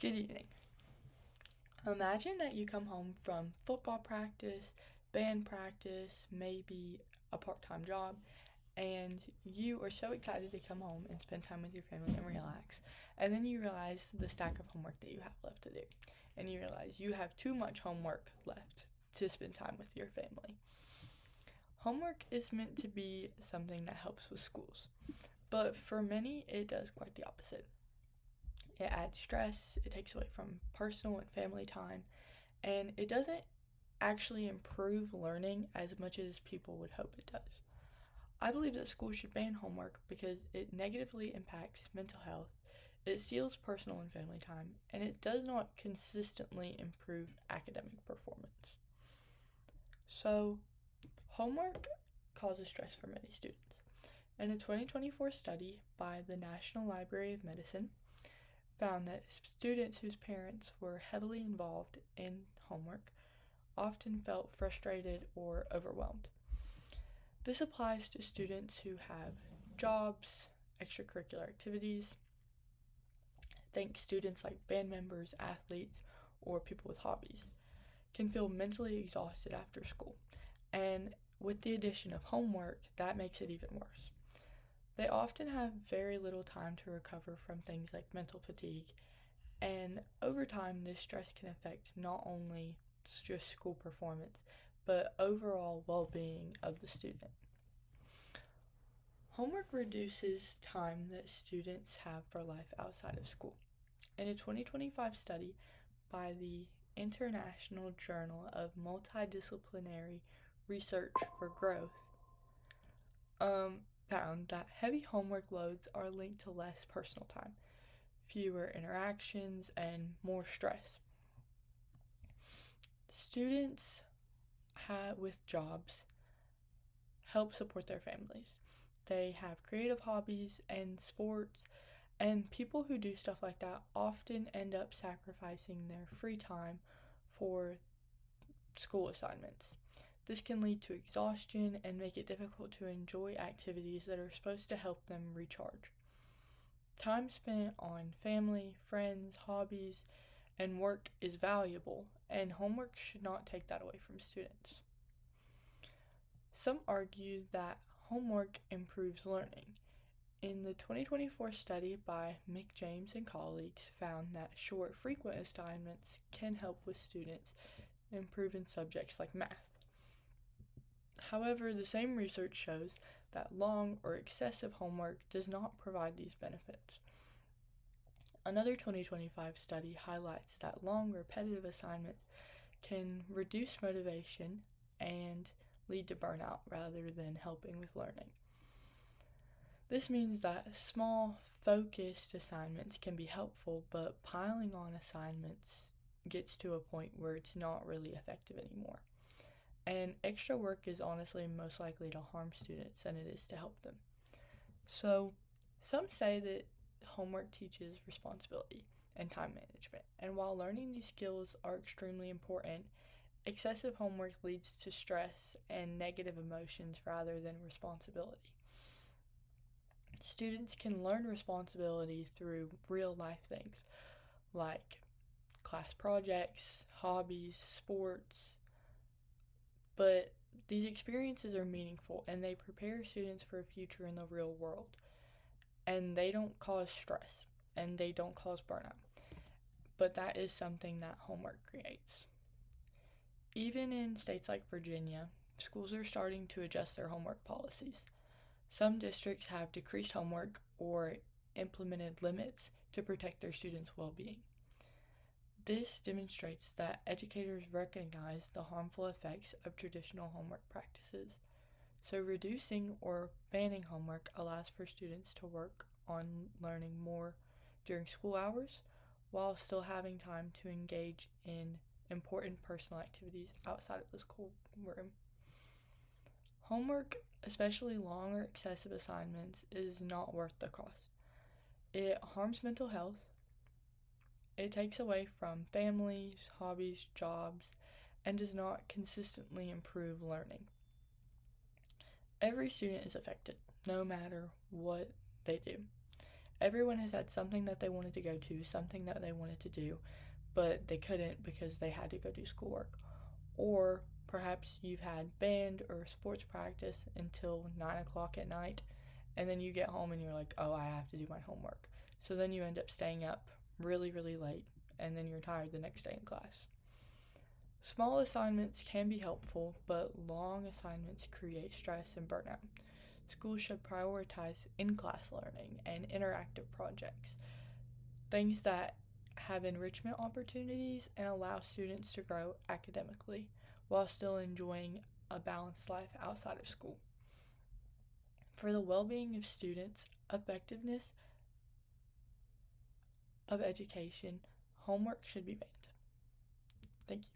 Good evening. Imagine that you come home from football practice, band practice, maybe a part time job, and you are so excited to come home and spend time with your family and relax. And then you realize the stack of homework that you have left to do. And you realize you have too much homework left to spend time with your family. Homework is meant to be something that helps with schools, but for many, it does quite the opposite. It adds stress, it takes away from personal and family time, and it doesn't actually improve learning as much as people would hope it does. I believe that schools should ban homework because it negatively impacts mental health, it steals personal and family time, and it does not consistently improve academic performance. So, homework causes stress for many students. In a 2024 study by the National Library of Medicine, found that students whose parents were heavily involved in homework often felt frustrated or overwhelmed. This applies to students who have jobs, extracurricular activities. Think students like band members, athletes, or people with hobbies can feel mentally exhausted after school. And with the addition of homework, that makes it even worse. They often have very little time to recover from things like mental fatigue, and over time, this stress can affect not only just school performance, but overall well being of the student. Homework reduces time that students have for life outside of school. In a 2025 study by the International Journal of Multidisciplinary Research for Growth, found that heavy homework loads are linked to less personal time, fewer interactions, and more stress. Students with jobs help support their families. They have creative hobbies and sports, and people who do stuff like that often end up sacrificing their free time for school assignments. This can lead to exhaustion and make it difficult to enjoy activities that are supposed to help them recharge. Time spent on family, friends, hobbies, and work is valuable, and homework should not take that away from students. Some argue that homework improves learning. In the 2024 study by Mick James and colleagues found that short, frequent assignments can help with students improve in subjects like math. However, the same research shows that long or excessive homework does not provide these benefits. Another 2025 study highlights that long, repetitive assignments can reduce motivation and lead to burnout rather than helping with learning. This means that small, focused assignments can be helpful, but piling on assignments gets to a point where it's not really effective anymore. And extra work is honestly most likely to harm students than it is to help them. So, some say that homework teaches responsibility and time management. And while learning these skills are extremely important, excessive homework leads to stress and negative emotions rather than responsibility. Students can learn responsibility through real life things like class projects, hobbies, sports, but these experiences are meaningful and they prepare students for a future in the real world. And they don't cause stress and they don't cause burnout. But that is something that homework creates. Even in states like Virginia, schools are starting to adjust their homework policies. Some districts have decreased homework or implemented limits to protect their students' well being. This demonstrates that educators recognize the harmful effects of traditional homework practices. So, reducing or banning homework allows for students to work on learning more during school hours while still having time to engage in important personal activities outside of the schoolroom. Homework, especially long or excessive assignments, is not worth the cost. It harms mental health. It takes away from families, hobbies, jobs, and does not consistently improve learning. Every student is affected, no matter what they do. Everyone has had something that they wanted to go to, something that they wanted to do, but they couldn't because they had to go do schoolwork. Or perhaps you've had band or sports practice until 9 o'clock at night, and then you get home and you're like, oh, I have to do my homework. So then you end up staying up really, really late, and then you're tired the next day in class. Small assignments can be helpful, but long assignments create stress and burnout. Schools should prioritize in class learning and interactive projects, things that have enrichment opportunities and allow students to grow academically while still enjoying a balanced life outside of school. For the well being of students, effectiveness of education, homework should be banned. Thank you.